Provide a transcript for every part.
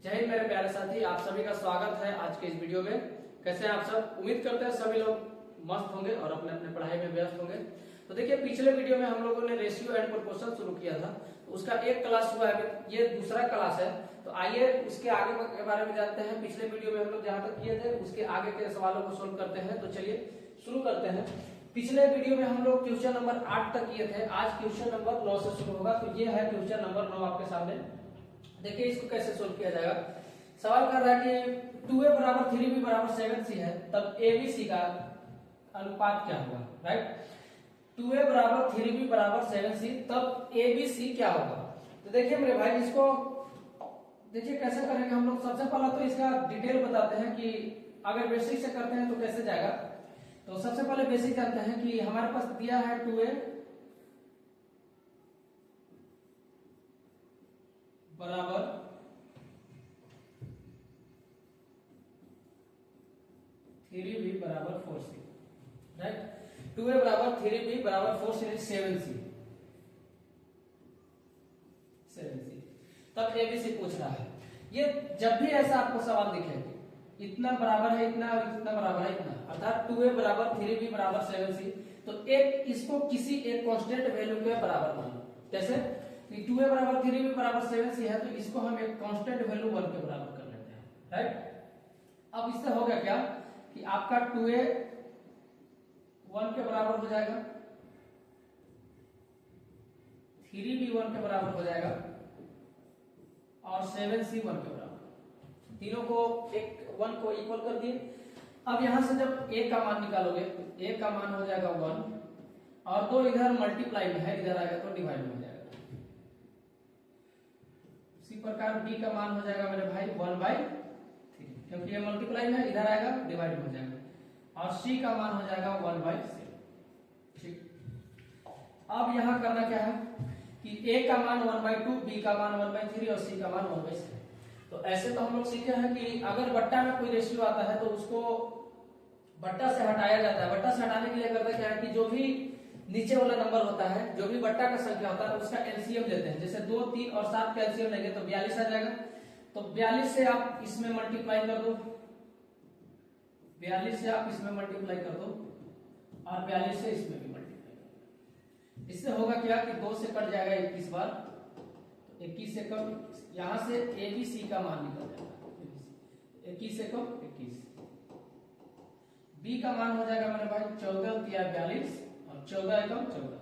जय हिंद मेरे प्यारे साथी, आप सभी का स्वागत है आज के इस वीडियो में। कैसे हैं आप सब? उम्मीद करते हैं सभी लोग मस्त होंगे और अपने अपने पढ़ाई में व्यस्त होंगे। तो देखिए, पिछले वीडियो में हम लोगों ने रेशियो एंड प्रोपोर्शन शुरू किया था, तो उसका एक क्लास हुआ है, ये दूसरा क्लास है। तो आइए उसके आगे के बारे में जानते हैं। पिछले वीडियो में हम लोग जहां तक किए थे उसके आगे के सवालों को सोल्व करते हैं। तो चलिए शुरू करते हैं। पिछले वीडियो में हम लोग क्वेश्चन नंबर 8 तक किए थे, आज क्वेश्चन नंबर 9 से शुरू होगा। तो ये है क्वेश्चन नंबर 9 आपके सामने। देखिए इसको कैसे सोल्व किया जाएगा। सवाल कर रहा है कि 2a बराबर 3b बराबर 7c है, तब abc का अनुपात क्या होगा। राइट, 2a बराबर 3b बराबर 7c, तब abc क्या होगा। तो देखिए मेरे भाई, इसको देखिए कैसे करेंगे हम लोग। सबसे पहले तो इसका डिटेल बताते हैं कि अगर बेसिक से करते हैं तो कैसे जाएगा। तो सबसे पहले बेसिक जानते हैं कि हमारे पास दिया है 2a बराबर 3b बराबर 4c। राइट, 2a बराबर 3b बराबर 4c 7c। तब एबीसी पूछ रहा है। ये जब भी ऐसा आपको सवाल दिखे, इतना बराबर है इतना और इतना बराबर है इतना, अर्थात 2a बराबर 3b बराबर 7c, तो एक इसको किसी एक कांस्टेंट वैल्यू के बराबर मान लो। कैसे? 2a बराबर 3b बराबर 7c है, तो इसको हम एक कांस्टेंट वैल्यू 1 के बराबर कर लेते हैं। राइट, अब इससे हो गया क्या कि आपका 2a 1 के बराबर हो जाएगा, 3b 1 के बराबर हो जाएगा और 7c 1 के बराबर। तीनों को एक 1 को इक्वल कर दिए। अब यहां से जब a का मान निकालोगे तो a का मान हो जाएगा 1 और 2 इधर मल्टीप्लाई में है, इधर आएगा तो डिवाइड में हो जाएगा। इसी प्रकार b का मान हो जाएगा मेरे भाई 1/3, क्योंकि ये मल्टीप्लाई में इधर आएगा डिवाइड में हो जाएगा। और c का मान हो जाएगा 1/7। ठीक, अब यहां करना क्या है कि a का मान 1/2, b का मान 1/3 और c का मान 1/7। तो ऐसे तो हम लोग सीखे हैं कि अगर बट्टा में कोई रेशियो आता है तो उसको बट्टा से हटाया जाता है। बट्टा से हटाने के लिए करता क्या है कि जो भी नीचे वाला नंबर होता है, जो भी बट्टा का संख्या होता है, उसका एलसीएम लेते हैं। जैसे 2, 3 और 7 का एलसीएम लेंगे तो 42 आ जाएगा। तो 42 से आप इसमें मल्टीप्लाई कर दो, 42 से आप इसमें मल्टीप्लाई कर दो और 42 से इसमें भी मल्टीप्लाई कर दो। इससे होगा क्या कि 2 से कट जाएगा 21 बार, तो 21 से कम, यहां से एबीसी का मान निकल जाएगा। 21 से कम 21। बी का मान हो जाएगा मेरे भाई 14 या 42 और 14 कम 14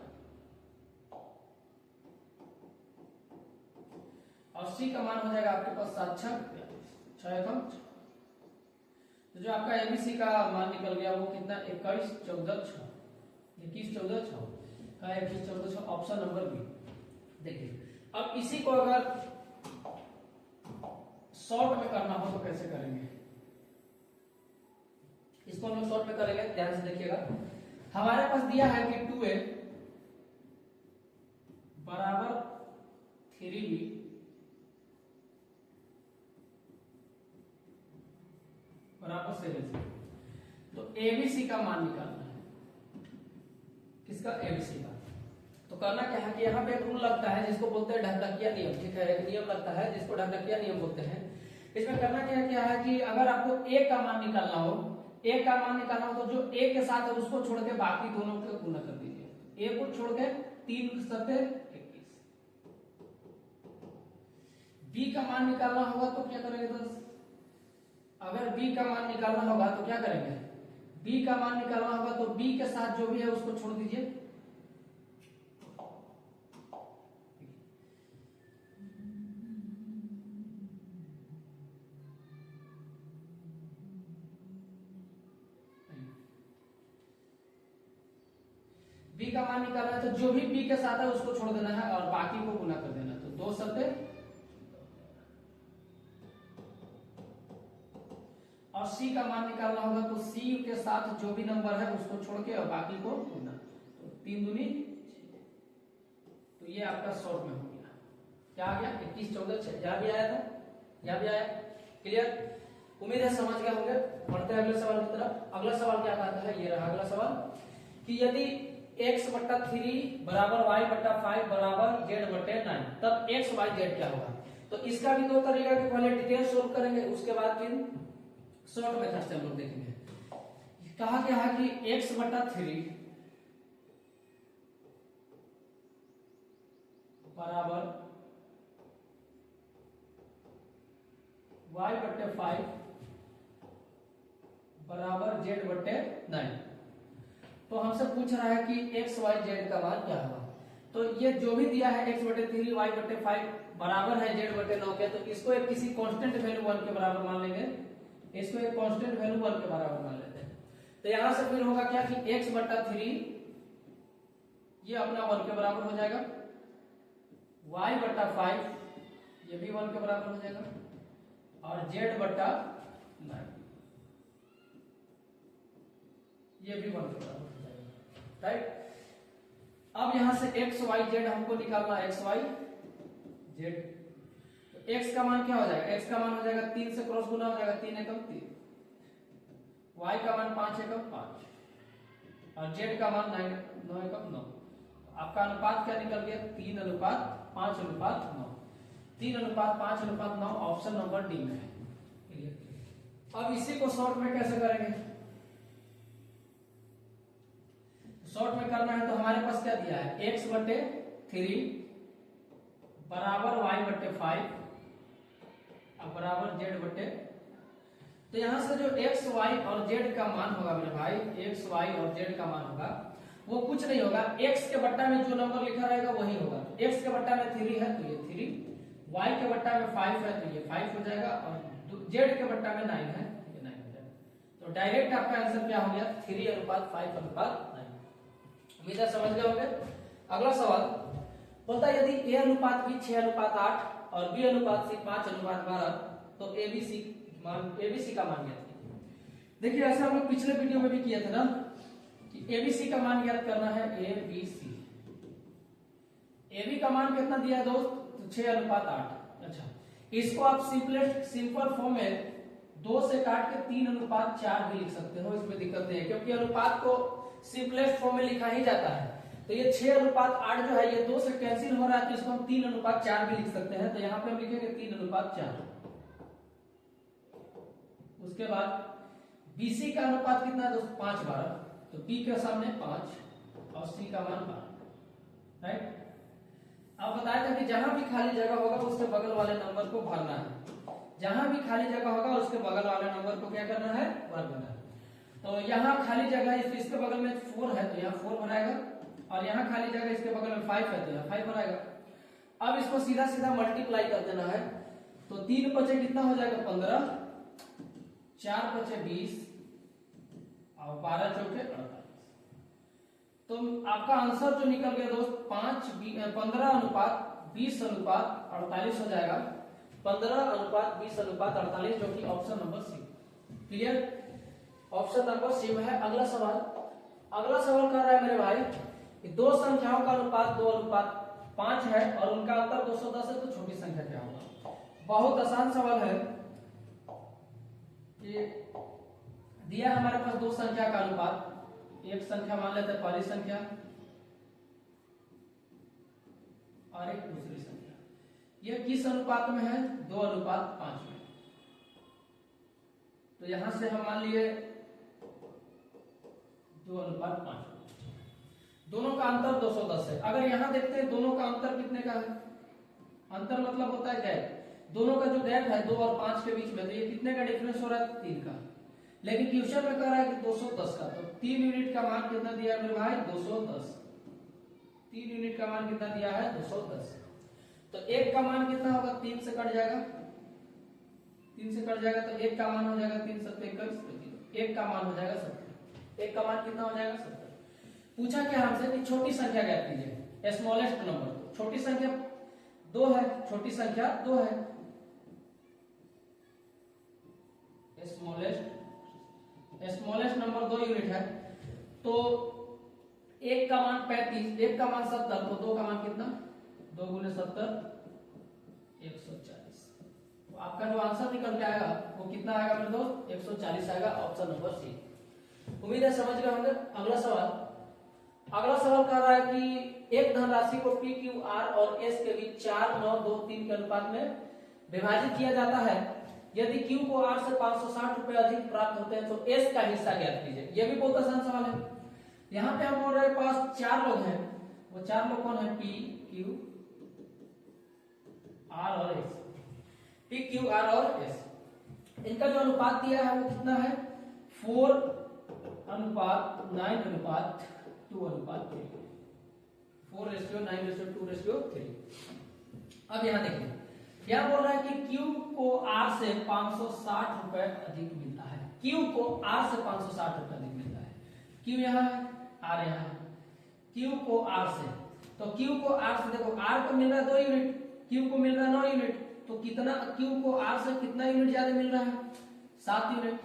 और सी का मान हो जाएगा आपके पास 7 6 42 6 कम 6। तो जो आपका एबीसी का मान निकल गया वो कितना 21 14 6 21 14 6 का 21 14 6, ऑप्शन नंबर बी। देखिए अब इसी को अगर शॉर्ट में करना हो तो कैसे करेंगे। इसको हम लोग शॉर्ट में करेंगे, ध्यान से देखिएगा। हमारे पास दिया है कि 2a बराबर 3b बराबर 7c। तो एबीसी का मान निकालना है। किसका? एबीसी का। तो करना क्या है कि यहाँ पे एक रूल लगता है जिसको बोलते हैं ढकढकिया नियम। ठीक है, एक नियम लगता है जिसको ढकढकिया नियम बोलते हैं। इसमें करना क्या है कि अगर आपको a का मान निकालना हो, a का मान निकालना हो, तो जो a के साथ है उसको छोड़ के बाकी दोनों को गुना कर दीजिए। a को छोड़ के 3 सत्ते 21। b का मान निकालना होगा तो क्या करेंगे दोस्त? अगर b का मान निकालना होगा तो क्या करेंगे? b का मान निकालना होगा तो b के साथ जो भी है उसको छोड़ दीजिए। b का मान निकालना है तो जो भी b के साथ है उसको छोड़ देना है और बाकी को गुना कर देना। तो 2 सत्ते और c का मान निकालना होगा तो c के साथ जो भी नंबर है उसको छोड़ के और बाकी को गुना। तो 3 दूनी 6। तो ये आपका शॉर्ट में हो गया। क्या आ गया? 21 14 6। यहां भी आया था, यहां भी आया। क्लियर? उम्मीद है समझ गए होंगे। बढ़ते हैं अगले सवाल की तरफ। अगला सवाल क्या कहता है, ये रहा अगला सवाल कि यदि x बट्टा 3 बराबर y बट्टा 5 बराबर z बटे 9, तब x y z क्या होगा। तो इसका भी दो तरीका के पहले डिटेल सोल्व करेंगे, उसके बाद फिर शॉर्ट मेथड से हम लोग देखेंगे। कहा क्या है कि x/3 बराबर y/5 बराबर z/9। तो हमसे पूछ रहा है कि x y z का मान क्या होगा। तो ये जो भी दिया है x/3 y/5 बराबर है z/9 के, तो इसको एक किसी कांस्टेंट वैल्यू 1 के बराबर मान लेंगे, इसको एक कांस्टेंट वैल्यू 1 के बराबर मान लेते हैं। तो यहां से फिर होगा क्या कि x/3 ये अपना 1 के बराबर हो जाएगा, y/5 ये भी 1 के बराबर हो जाएगा, और z/9 ये भी 1 के बराबर हो जाएगा। राइट, अब यहां से x y z हमको निकालना है, x y z। तो x का मान क्या हो जाएगा, x का मान हो जाएगा 3 से क्रॉस गुना हो जाएगा, 3 एकम 3, y का मान 5 एकम 5, और z का मान 9 एकम 9। आपका अनुपात क्या निकल गया, 3:5:9, 3:5:9, ऑप्शन नंबर डी में है। अब इसी को शॉर्ट में कैसे करेंगे, शॉर्ट में करना है तो हमारे पास क्या दिया है, x/3 बराबर y/5 अब बराबर z/। तो यहां से जो x y और z का मान होगा मेरे भाई, x y और z का मान होगा वो कुछ नहीं होगा, x के बट्टा में जो नंबर लिखा रहेगा वही होगा। तो x के बट्टा में 3 है तो ये 3, y के बट्टा में 5 है तो ये 5 हो जाएगा, और z के बट्टा में 9 है तो ये 9 हो जाएगा। तो डायरेक्ट आपका आंसर क्या हो गया, 3:5:9। उम्मीद है समझ गए होंगे। अगला सवाल बोलता है यदि a अनुपात b 6:8 और b अनुपात c 5:12 तो abc का मान ज्ञात कीजिए। देखिए ऐसा हम लोग पिछले वीडियो में भी किए थे ना कि एबीसी का मान ज्ञात करना है, एबीसी। एबी का मान कितना दिया है दोस्त, 6:8। अच्छा, इसको आप सिंपल फॉर्म में 2 से काट के 3:4 भी लिख सकते हो, इसमें दिक्कत नहीं है, क्योंकि अनुपात को सिंपलेस्ट फॉर्म में लिखा ही जाता है। तो ये 6:8 जो है ये 2 से कैंसिल हो रहा है, तो इसको हम 3:4 भी लिख सकते हैं। तो यहाँ पे हम लिखेंगे 3:4। उसके बाद बीसी का अनुपात कितना है दोस्त, 5:12। तो बी के सामने 5 और सी का मान 12। राइट, अब बताया था कि जहां भी खाली जगह होगा उसके बगल वाले नंबर को भरना है, जहां भी खाली जगह होगा उसके बगल वाले नंबर को क्या करना है, भर देना है। तो यहाँ खाली जगह इसके बगल में 4 है तो यहाँ 4 भराएगा, और यहाँ खाली जगह इसके बगल में 5 है तो यहाँ 5 भराएगा। अब इसको सीधा सीधा मल्टीप्लाई कर देना है, तो 3 बचे कितना हो जाएगा, 15, 4 बचे 20 और 12 चौके 48। तो आपका आंसर जो निकल गया दोस्त 15:20:48 हो जाएगा, 15:20:48, जो कि option number C. Clear, option number C में है। अगला सवाल कर रहा है मेरे भाई कि दो संख्याओं का अनुपात 2:5 है और उनका अंतर 210 है, तो छोटी संख्या क्या होगा। बहुत आसान सवाल है, दिया हमारे पास दो संख्या का अनुपात, एक संख्या मान लेते हैं पहली संख्या और एक दूसरी संख्या। यह किस अनुपात में है, 2:5 में। तो यहां से हम मान लिए 2:5, दोनों का अंतर 210 है। अगर यहां देखते हैं दोनों का अंतर कितने का है, अंतर मतलब होता है गैप, दोनों का जो गैप है 2 और 5 के बीच में, तो ये कितने का डिफरेंस हो रहा है, 3 का। लेकिन क्वेश्चन में कह रहा है कि 210 का, तो 3 यूनिट का मान कितना दिया है मेरे भाई, 210। 3 यूनिट का मान कितना दिया है, 210। तो 1 का मान कितना होगा, 3 से कट जाएगा, 3 से कट जाएगा, तो 1 का मान हो जाएगा 3 7 21, 1 का मान हो जाएगा 70। 1 का मान कितना हो जाएगा, 70। पूछा क्या हमसे कि छोटी संख्या ज्ञात कीजिए, स्मॉलेस्ट नंबर। छोटी संख्या 2 है, छोटी संख्या 2 है, स्मॉलेस्ट नंबर 2 यूनिट है। तो 1 का मान 35, 1 का मान 70, तो 2 का मान कितना, 2 × 70 140। तो आपका जो आंसर निकल के आएगा वो कितना आएगा मेरे दोस्त, 140 आएगा, ऑप्शन नंबर सी। उम्मीद है समझ गए होंगे। अगला सवाल कर रहा है कि एक धनराशि को पी क्यू आर और एस के बीच 4 9 2 3 के अनुपात में विभाजित किया जाता है। यदि Q को R से 560 रुपए अधिक प्राप्त होते हैं तो S का हिस्सा ज्ञात कीजिए। यह भी बहुत आसान सवाल है। यहाँ पे हमारे पास 4 लोग हैं, वो 4 लोग कौन है? P, Q, R और S। P, Q, R और S। इनका जो अनुपात दिया है वो कितना है? 4:9:2:3। 4:9:2:3। अब यहाँ देखिए, क्या बोल रहा है कि Q को R से 560 रुपए अधिक मिलता है। Q को R से 560 रुपए अधिक मिलता है। Q यहाँ है, R यहाँ है। Q को R से, तो Q को R से देखो, R को मिल रहा है 2 यूनिट, Q को मिल रहा है 9 यूनिट, तो कितना Q को R से कितना यूनिट ज्यादा मिल रहा है? 7 यूनिट।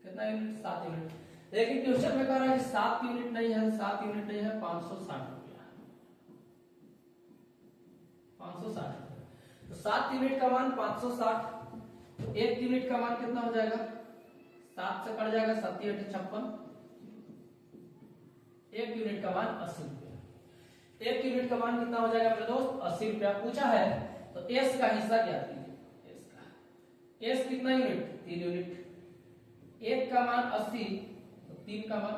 कितना यूनिट? 7 यूनिट। लेकिन क्वेश्चन में कह रहा है कि 7 यूनिट नहीं है, 7 यूनिट नहीं है, 560 रुपया। 560 तो 7 यूनिट का मान 560, तो 1 यूनिट का मान कितना हो जाएगा? 7 से कट जाएगा, 7 × 8 = 56। 1 यूनिट का मान 80 रुपया। 1 यूनिट का मान कितना हो जाएगा मेरे दोस्त? 80 रुपया पूछा है, तो S का हिस्सा क्या कीजिए? S का, S कितना यूनिट? 3 यूनिट। 1 का मान 80, तो 3 का मान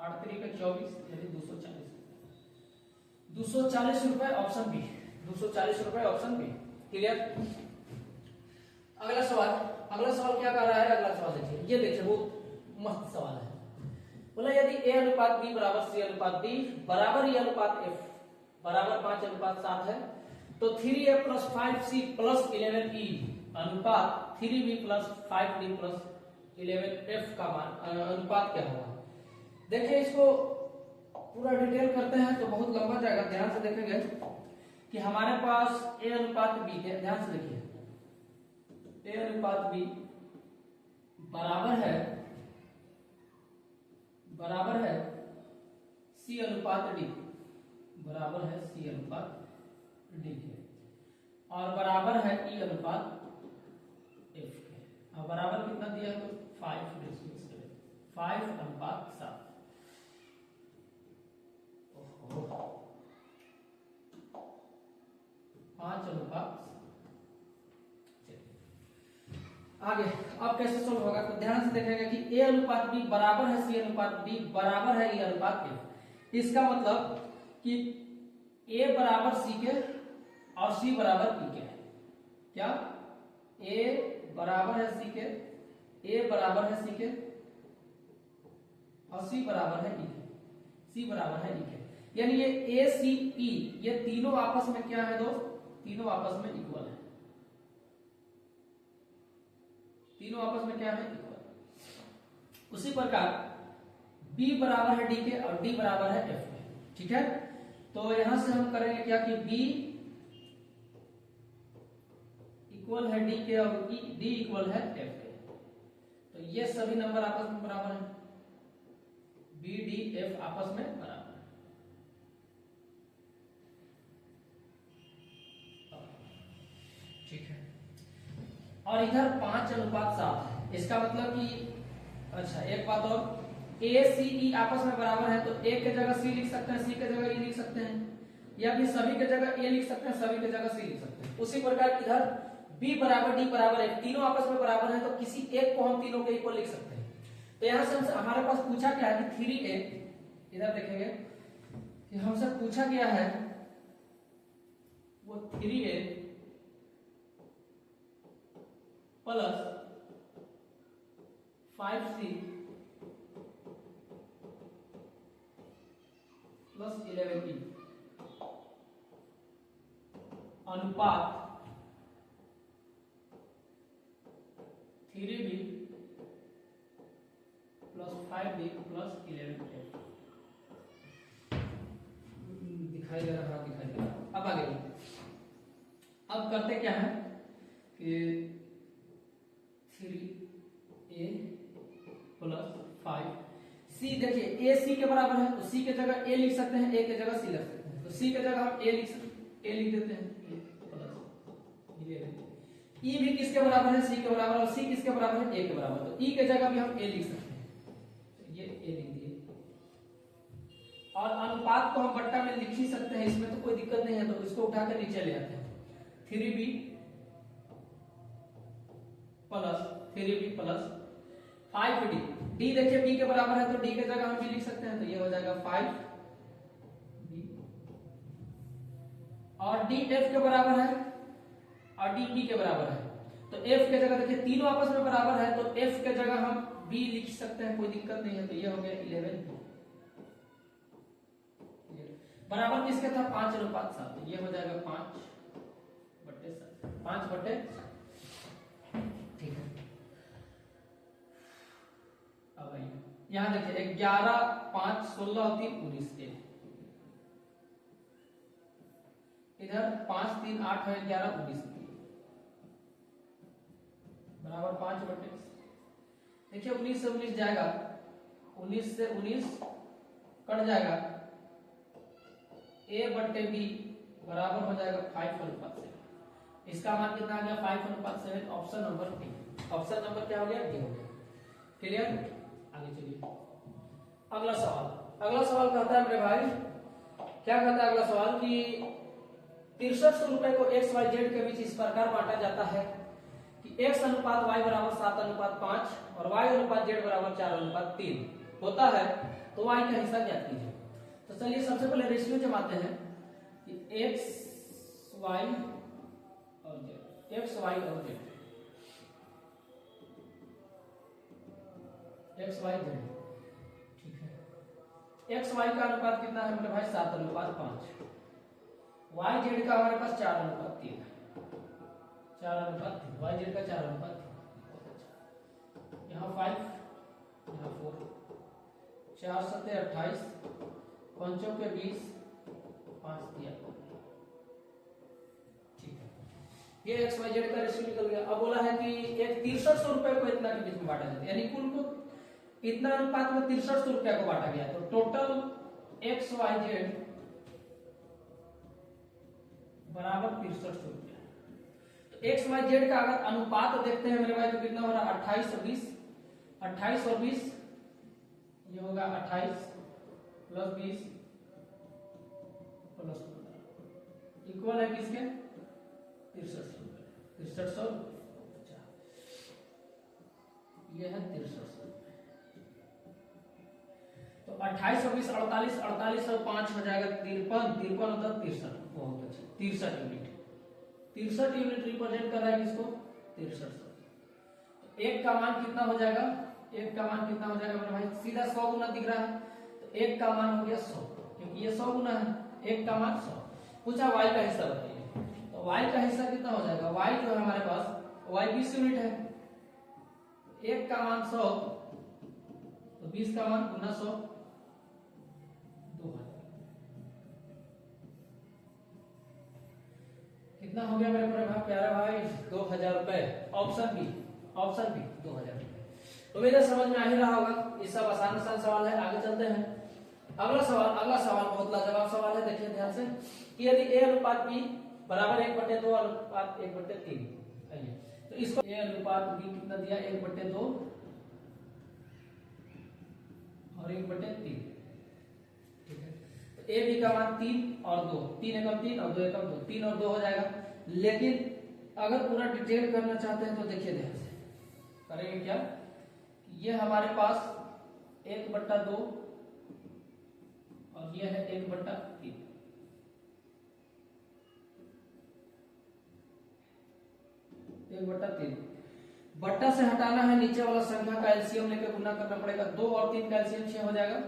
8 × 3 = 24, यानी 240। 240 रुपए ऑप्शन बी। 240 रुपए ऑप्शन बी। क्लियर? अगला सवाल क्या कर रहा है? अगला सवाल देखिए, ये देखिए बहुत मस्त सवाल है। बोला यदि A/B बराबर C/D बराबर E/F बराबर 5:7 है, तो 3A + 5C + 11E अनुपात 3B + 5D + 11F का मान अनुपात क्या होगा? देखिए इसको पूरा डिटेल करते हैं तो बहुत लंबा जाएगा। ध्यान से देखेंगे कि हमारे पास A/B है। ध्यान से देखिए, A/B बराबर है C/D, बराबर है C/D के, और बराबर है E/F के। अब बराबर कितना दिया है? 5:7। 5:7। आगे अब कैसे सोल्व होगा? तो ध्यान से देखेंगे कि A/B बराबर है C/D बराबर है E/F। इसका मतलब कि A बराबर C के और C बराबर E के। क्या? A बराबर है C के, A बराबर है C के और C बराबर है E के। C बराबर है E के, यानी ये ACE ये तीनों आपस में क्या है दोस्त? तीनों आपस में इक्वल है। तीनों आपस में क्या है? इक्वल। उसी प्रकार B बराबर है D के और D बराबर है F के। ठीक है, तो यहां से हम करेंगे क्या कि B इक्वल है D के और D इक्वल है F के, तो ये सभी नंबर आपस में बराबर है। B, D, F आपस में बराबर है। ठीक है, और इधर 5:7 है। इसका मतलब कि अच्छा एक बात और, A, C, E आपस में बराबर है, तो A के जगह C लिख सकते हैं, C के जगह E लिख सकते हैं, या फिर सभी के जगह A लिख सकते हैं, सभी के जगह C लिख सकते हैं। उसी प्रकार इधर B बराबर D बराबर है, तीनों आपस में बराबर है, तो किसी एक को हम तीनों के इक्वल लिख सकते हैं। तो यहाँ से हमारे पास पूछा क्या है कि 3A, इधर देखेंगे कि हमसे पूछा गया है वो 3A + 5C + 11E अनुपात 3B + 5D + 11F दिखाई दे रहा। अब आगे अब करते क्या है कि 3A + 5C, देखिए A C के बराबर है, तो C के जगह A लिख सकते हैं, A के जगह C लिख सकते हैं, तो C के जगह हम A लिख देते हैं +11। E भी किसके बराबर है? C के बराबर, और C किसके बराबर है? A के बराबर, तो E के जगह भी हम A लिख सकते हैं, तो ये A लिख दिए। और अनुपात को हम बट्टा में लिख ही सकते हैं, इसमें तो कोई दिक्कत नहीं है, तो इसको उठाकर नीचे ले आते हैं। 3B plus 3b plus 5d। d देखिए b के बराबर है तो d के जगह हम b लिख सकते हैं, तो ये हो जाएगा 5b। और d f के बराबर है और d b के बराबर है, तो f के जगह देखिए तीनों आपस में बराबर है, तो f के जगह हम b लिख सकते हैं, कोई दिक्कत नहीं है। तो ये हो गया 11 बराबर किसके था 5:7, ये हो जाएगा 5/7। ठीक है, अब आइए यहाँ देखिए 11 5 16 और 3 19 इधर 5 3 8 है 11 19 बराबर 5/। देखिए 19 से 19 जाएगा, 19 से 19 कट जाएगा, a/b बराबर हो जाएगा 5:7। इसका मान कितना आ गया 5:7। Option number D. Option number क्या हो गया डी हो गया। क्लियर, आगे चलिए अगला सवाल। अगला सवाल कहता है मेरे भाई, क्या कहता है अगला सवाल कि 6300 रुपए को एक्स वाई जेड के बीच इस प्रकार बांटा जाता है कि x अनुपात y बराबर 7:5 और y अनुपात z बराबर 4:3 होता है, तो y का हिस्सा ज्ञात कीजिए। तो चलिए सबसे पहले रेशियो जमाते हैं कि x y और z, x y और z, x y z। ठीक है, x y का अनुपात कितना है मेरे भाई 7:5, y z का हमारे पास 4:3, 4:3, y z का 4:3। यहाँ 5 यहाँ 4, 4 7 28, 5 के 20, 5 दिया। ठीक है, ये एक्स वाई जेड का रेशियो निकल गया। अब बोला है कि एक 6300 रुपए को इतना के बीच में बांटा जाता है, यानी कुल को इतना अनुपात में 6300 रुपया को बांटा गया, तो टोटल एक्स वाई जेड बराबर 6300 रुपया। तो एक्स वाई जेड का अगर अनुपात देखते हैं मेरे भाई तो कितना हो रहा है 28 और 20, 28 और 20 ये होगा 28 प्लस 20 प्लस 15 इक्वल है किसके 6300 रुपए। 6300 ये है 6300। तो 28 और 20 48, 48 और 5 हो जाएगा 53, 53 और 10 63। बहुत अच्छा, 63 यूनिट, 63 यूनिट रिप्रेजेंट कर रहा है किसको 6300। एक का मान कितना हो जाएगा, एक का मान कितना हो जाएगा मेरे भाई, सीधा 100 गुना दिख रहा है, तो एक का मान हो गया 100, क्योंकि ये 100 गुना है, एक का मान 100। पूछा y का हिस्सा बताइए, तो y का हिस्सा कितना हो जाएगा, y जो है हमारे पास y 20 यूनिट है, एक का मान 100 तो 20 का मान गुना 100 2000। कितना हो गया मेरे प्यारा भाई 2000 रुपए। ऑप्शन बी, ऑप्शन बी 2000 रुपए। उम्मीद है समझ में आ ही रहा होगा, ये सब आसान सवाल है। आगे चलते हैं अगला सवाल। अगला सवाल बहुत लाजवाब सवाल है, देखिए ध्यान से कि यदि a अनुपात b बराबर 1/2 अनुपात 1/3, आइए तो इसको a अनुपात b कितना दिया 1/2 और 1/3। ठीक है, तो a b का मान 3 और 2, 3 एकम 3 और 2 एकम 2, 3 और 2 हो जाएगा। लेकिन अगर पूरा डिटेल करना चाहते हैं तो देखिए ध्यान से करेंगे क्या, ये हमारे पास 1/2 और ये है 1/3। बट्टा से हटाना है, नीचे वाला संख्या का एलसीएम लेकर गुना करना पड़ेगा। 2 और 3 का एलसीएम 6 हो जाएगा,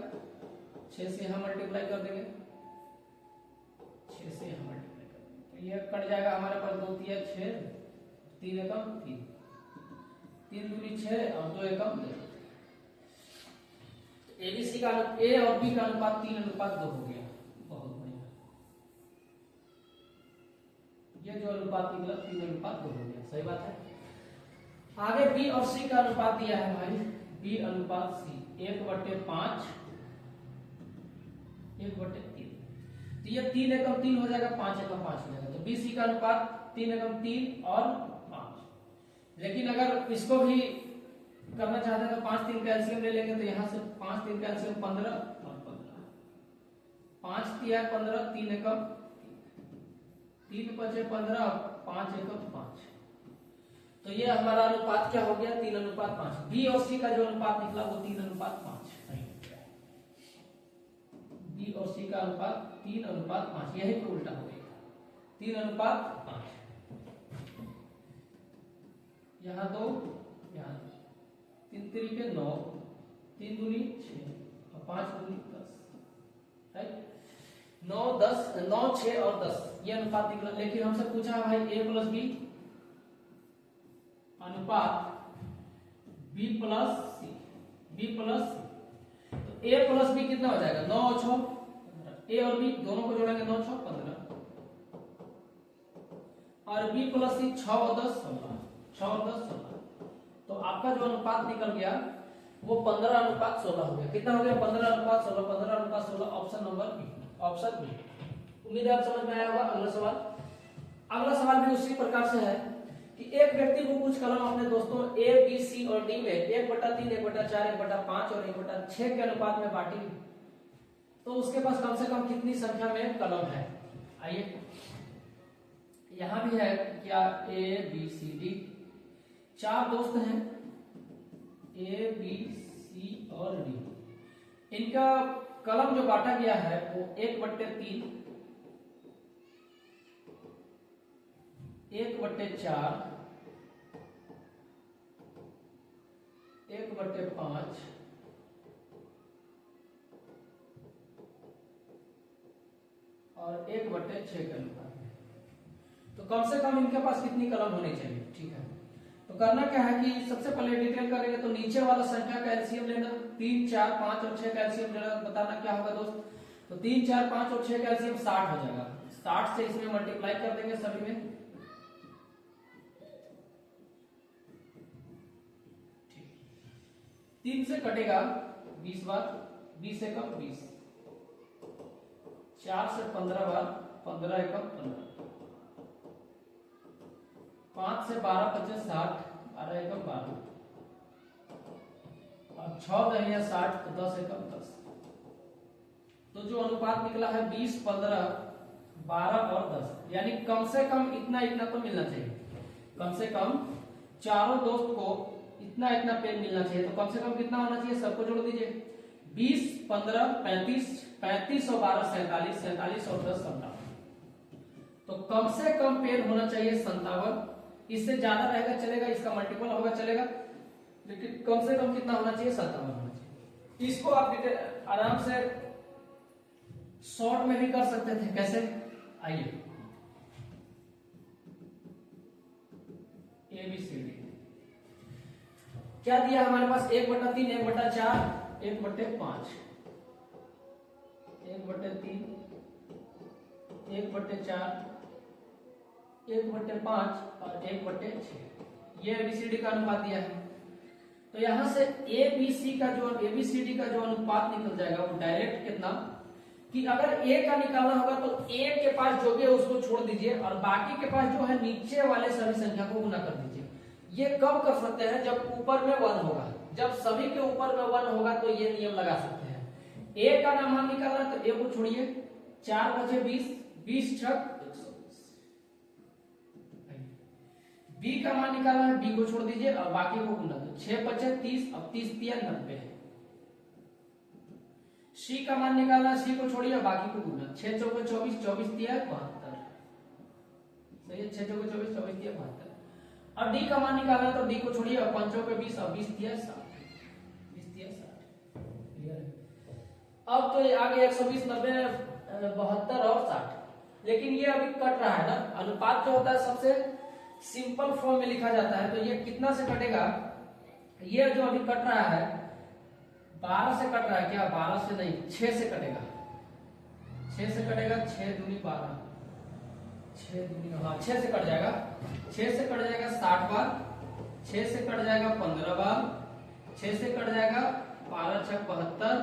6 से यहां मल्टीप्लाई कर देंगे, 6 से यहां मल्टीप्लाई कर देंगे, तो ये कट जाएगा हमारे पास 2 3 6, 3 एकम 3, 3 दूनी 6 और 2 एकम 2। एबीसी का ए और बी का अनुपात 3:2 हो गया, बहुत बढ़िया। ये जो अनुपात निकला 3:2 हो गया, सही बात है। आगे बी और सी का अनुपात दिया है भाई, बी अनुपात सी 1/5 1/3, तो ये 3 एकम 3 हो जाएगा, 5 एकम 5 हो जाएगा। तो बी सी का अनुपात 3 एकम 3 और 5। लेकिन अगर इसको भी करना चाहते हैं तो 5 3 का एलसीएम ले लेंगे, तो यहाँ से 5 3 का एलसीएम 15 और 15, 5 3 15, 3 एकम 3 5 15 और 5 एकम 5। तो ये हमारा अनुपात क्या हो गया 3:5। बी और सी का जो अनुपात निकला वो 3:5 नहीं, बी और सी का अनुपात 3:5, यही तो उल्टा हो गया 3:5। यहाँ 2, यहाँ 3 3 9, 3 दूनी 6 और 5 दूनी 10, राइट। 9 10 9 6 और 10 ये अनुपात निकला। लेकिन हमसे पूछा है भाई a प्लस बी अनुपात b प्लस सी, b प्लस सी। तो a प्लस बी कितना हो जाएगा 9 और 6 15, a और b दोनों को जोड़ेंगे 9 6 15 और b प्लस सी 6 और 10 16, 6 और 10 16। तो आपका जो अनुपात निकल गया वो 15:16 हो गया। कितना हो गया 15:16, 15:16, option number B, option B. उम्मीद है आप समझ में आया होगा। अगला सवाल भी उसी प्रकार से है कि एक व्यक्ति को कुछ कलम अपने दोस्तों ए बी सी और डी में 1/3 1/4 1/5 और 1/6 के अनुपात में बांटी, तो उसके पास कम से कम कितनी संख्या में कलम है। आइए यहां भी है क्या ए बी सी डी, 4 दोस्त हैं ए बी सी और डी, इनका कलम जो बांटा गया है वो 1/3 1/4 1/5 और 1/6 के अनुपात में। तो कम से कम इनके पास कितनी कलम होनी चाहिए। ठीक है, तो करना क्या है कि सबसे पहले डिटेल करेंगे तो नीचे वाला संख्या का एलसीएम लेना, 3 4 5 और 6 का एलसीएम लेना। बताना क्या होगा दोस्त, तो 3 4 5 और 6 का एलसीएम 60 हो जाएगा। 60 से इसमें मल्टीप्लाई कर देंगे सभी में। 3 से कटेगा 20 बार, 20 एकम 20, 4 से 15 बार, 15 एकम 15, 5 से 12 25 60, 12 एकम 12, और 6 दहिया 60 तो 10 एकम 10। तो जो अनुपात निकला है 20 15 12 और 10, यानी कम से कम इतना इतना तो मिलना चाहिए। कम से कम चारों दोस्त को इतना इतना पेन मिलना चाहिए। तो कम से कम कितना होना चाहिए, सबको जोड़ दीजिए। 20 15 35 35 और 12 47, 47 और 10 57। तो कम से कम पेन होना चाहिए 57। इससे ज्यादा रहेगा चलेगा, इसका मल्टीपल होगा चलेगा, लेकिन कम से कम कितना होना चाहिए 57 होना चाहिए। इसको आप आराम से शॉर्ट में भी कर सकते थे। कैसे, आइए ए बी सी डी क्या दिया हमारे पास 1/3 1/4 1/5 1/3 1/4 1/5 और 1/6 ये एबीसीडी का अनुपात दिया है। तो यहां से एबीसी का जो एबीसीडी का जो अनुपात निकल जाएगा वो डायरेक्ट कितना कि अगर ए का निकालना होगा तो ए के पास जो भी है उसको छोड़ दीजिए और बाकी के पास जो है नीचे वाले सभी संख्या को गुना कर दीजिए। ये कब कर सकते हैं, जब ऊपर में 1 होगा। जब सभी के ऊपर में 1 होगा तो ये नियम लगा सकते हैं। ए का मान निकालना है तो ए को छोड़िए, 4 बचे 20, 20 छक 120। बी का मान निकालना है, बी को छोड़ दीजिए और बाकी को गुना दो, 6 बचे 30, अब 30 दिया 90। सी का मान निकालना, सी को छोड़िए बाकी को गुना, 6 चौके 24, 24 दिया 72। सही है, 6 चौके 24, 24 दिया 72। अब डी का मान निकालना तो डी को छोड़िए और 5 चौके 20 और 20 दिया 60, 20 दिया 60। क्लियर है। अब तो ये आगे 120 90 72 और 60, लेकिन ये अभी कट रहा है ना। अनुपात जो होता है सबसे सिंपल फॉर्म में लिखा जाता है। तो ये कितना से कटेगा, ये जो अभी कट रहा है 12 से कट रहा है क्या, 12 से नहीं 6 से कटेगा, 6 से कटेगा, 6 दूनी 12, 6 दूनी हाँ 6 से कट जाएगा, 6 से कट जाएगा 60 बार, 6 से कट जाएगा 15 बार, 6 से कट जाएगा 12 छक 72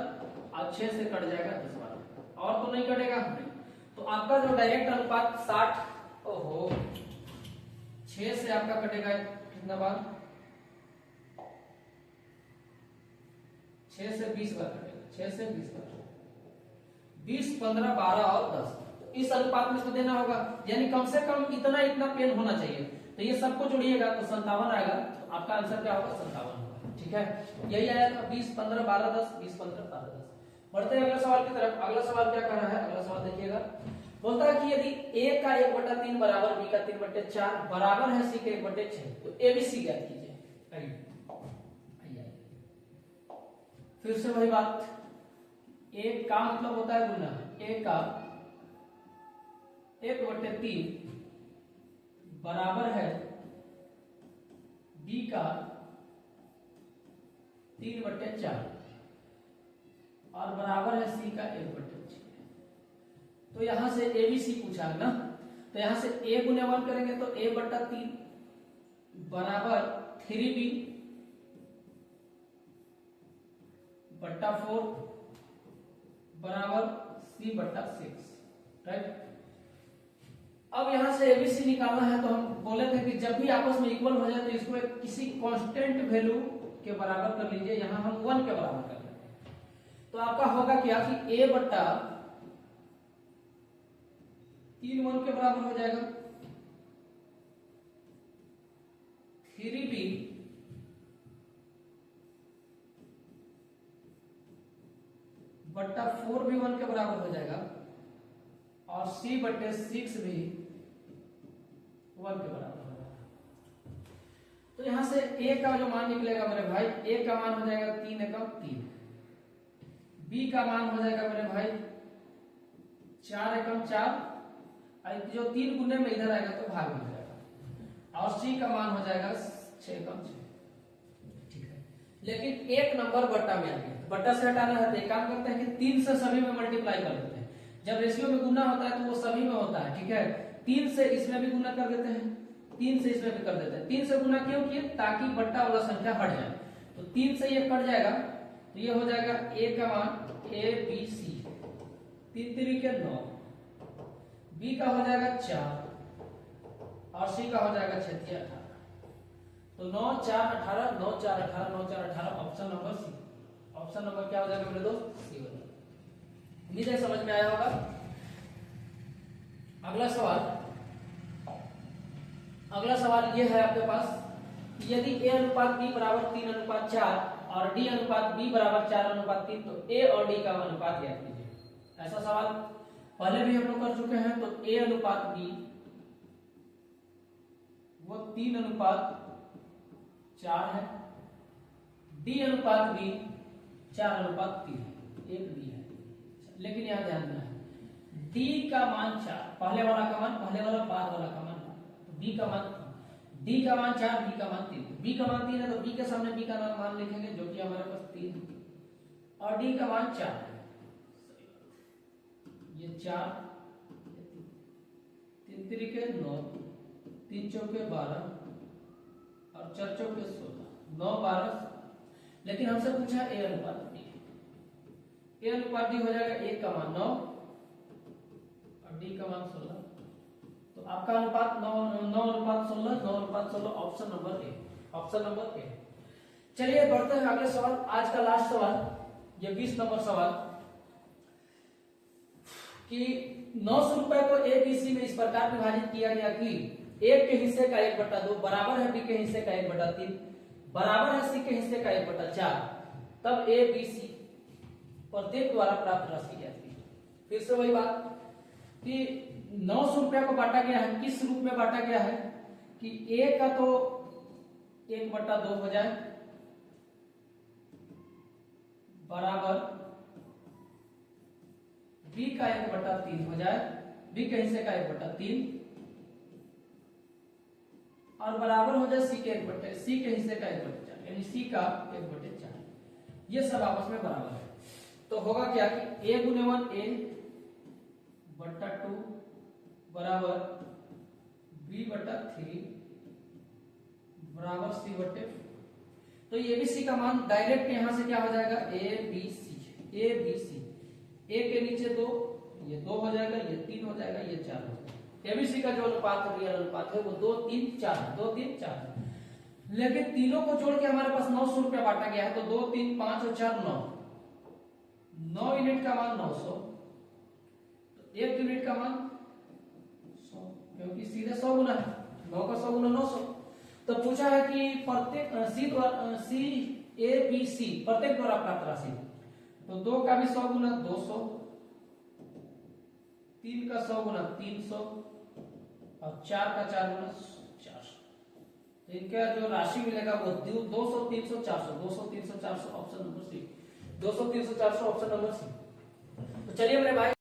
और 6 से कट जाएगा 10 बार। और तो नहीं कटेगा। तो आपका जो डायरेक्ट अनुपात 60, ओहो 6 से आपका कटेगा कितना बार, 6 से 20 बार कटेगा, 6 से 20 बार, 20 15 12 और 10। इस अनुपात में इसको देना होगा, यानी कम से कम इतना इतना पेन होना चाहिए। तो ये सबको जोड़िएगा तो 57 आएगा। तो आपका आंसर क्या होगा? 57 होगा। ठीक है, यही आया था 20 15 12 10, 20 15 12 10। बढ़ते हैं अगले सवाल की तरफ। अगला सवाल क्या कर रहा है? अगला सवाल देखिएगा, बोलता है कि यदि a का 1/3 बराबर b का 3/4 बराबर है c के 1/6 तो abc ज्ञात कीजिए। आइए फिर से वही बात, एक का मतलब होता है गुना, a का 1/3 बराबर है b का 3/4 और बराबर है c का 1/6। तो यहां से एबीसी पूछा है ना, तो यहां से a गुने 1 करेंगे तो a/3 बराबर 3b बट्टा 4 बराबर c/6, राइट। अब यहां से एबीसी निकालना है तो हम बोले थे कि जब भी आपस में इक्वल हो जाए तो इसको एक किसी कांस्टेंट वैल्यू के बराबर कर लीजिए। यहां हम 1 के बराबर कर लेते हैं तो आपका होगा क्या कि a बट्टा 3 1 के बराबर हो जाएगा, 3b बट्टा 4 भी 1 के बराबर हो जाएगा और c/6 भी 1 के बराबर होगा। तो यहां से a का जो मान निकलेगा मेरे भाई, a का मान हो जाएगा 3 एकम 3, b का मान हो जाएगा मेरे भाई 4 एकम 4, जो 3 गुने में इधर आएगा तो भाग में जाएगा, और c का मान हो जाएगा 6 एकम 6। ठीक है, लेकिन एक नंबर बट्टा में आ गया, बट्टा से हटाना है तो एक काम करते हैं कि 3 से सभी में मल्टीप्लाई कर देते हैं। जब रेशियो में गुना होता है तो वो सभी में होता है, ठीक है। 3 से इसमें भी गुना कर देते हैं, 3 से इसमें भी कर देते हैं। 3 से गुना क्यों किए? ताकि बट्टा वाला संख्या हट जाए। तो 3 से ये कट जाएगा तो ये हो जाएगा a का मान a b c, 3 3 के 9, b का हो जाएगा 4 और c का हो जाएगा 6 18। तो 9 4 18, 9 4 18, 9 4 18, option number C. Option number क्या हो जाएगा मेरे दोस्त? सी हो जाएगा। उम्मीद है समझ में आया होगा। अगला सवाल ये है आपके पास, यदि a अनुपात b बराबर 3:4 और d अनुपात b बराबर 4:3 तो a और d का अनुपात ज्ञात कीजिए। ऐसा सवाल पहले भी हम लोग कर चुके हैं। तो a अनुपात b वो 3:4 है, d अनुपात b 4:3, एक d है। लेकिन यहां ध्यान देना है d का मान 4, पहले वाला का मान पहले वाला, बाद वाला का मान, तो d का मान 4, b का मान 3। b का मान 3 है तो b के सामने b का मान लिखेंगे जो कि हमारे पास 3, और d का मान 4 है, ये 4, 3 3 के 9, 3 चौके 12 और 4 चौके 16, 9 12। लेकिन हमसे पूछा a अनुपात b, a अनुपात d हो जाएगा a का मान 9 और d का मान 16। तो आपका अनुपात 9 अनुपात 16, 9 अनुपात 16, option number A, option number A. चलिए बढ़ते हैं अगले सवाल, आज का लास्ट सवाल, ये 20 नंबर सवाल, कि 900 रुपए को a b c में इस प्रकार विभाजित किया गया कि a के हिस्से का 1/2 बराबर है b के हिस्से का 1/3 बराबर है c के हिस्से का 1/4, तब a b c प्रत्येक द्वारा प्राप्त राशि ज्ञात कीजिए। फिर से वही बात कि 900 रुपया को बांटा गया है, किस रूप में बांटा गया है कि a का तो 1/2 हो जाए बराबर b का 1/3 हो जाए, b के हिस्से का 1/3 और बराबर हो जाए c के हिस्से का 1/4, यानी c का 1/4, ये सब आपस में बराबर है। तो होगा क्या कि a गुने 1 a बट्टा 2 बराबर b/3 बराबर c/4। तो ये भी c का मान डायरेक्ट यहां से क्या हो जाएगा a b c, a के नीचे 2, ये 2 हो जाएगा, ये 3 हो जाएगा, ये 4 हो जाएगा। एबीसी का जो अनुपात है, रियल अनुपात है, वो 2 3 4 2 3 4। लेकिन तीनों को जोड़ के हमारे पास 900 रुपया बांटा गया है, तो 2 3 5 और 4 9 यूनिट का मान 900, तो 1 यूनिट का मान 100, क्योंकि सीधे 100 गुना है। 9 का 100 गुना 900। तो पूछा है कि प्रत्येक सी ए बी सी प्रत्येक द्वारा प्राप्त राशि, तो 2 का भी 100 गुना 200, 3 का 100 गुना 300 और 4 का 4 गुना 400। तो इनका जो राशि मिलेगा वो 200 300 400, 200 300 400 option number C, 200 300 400 option number C. तो चलिए मेरे भाई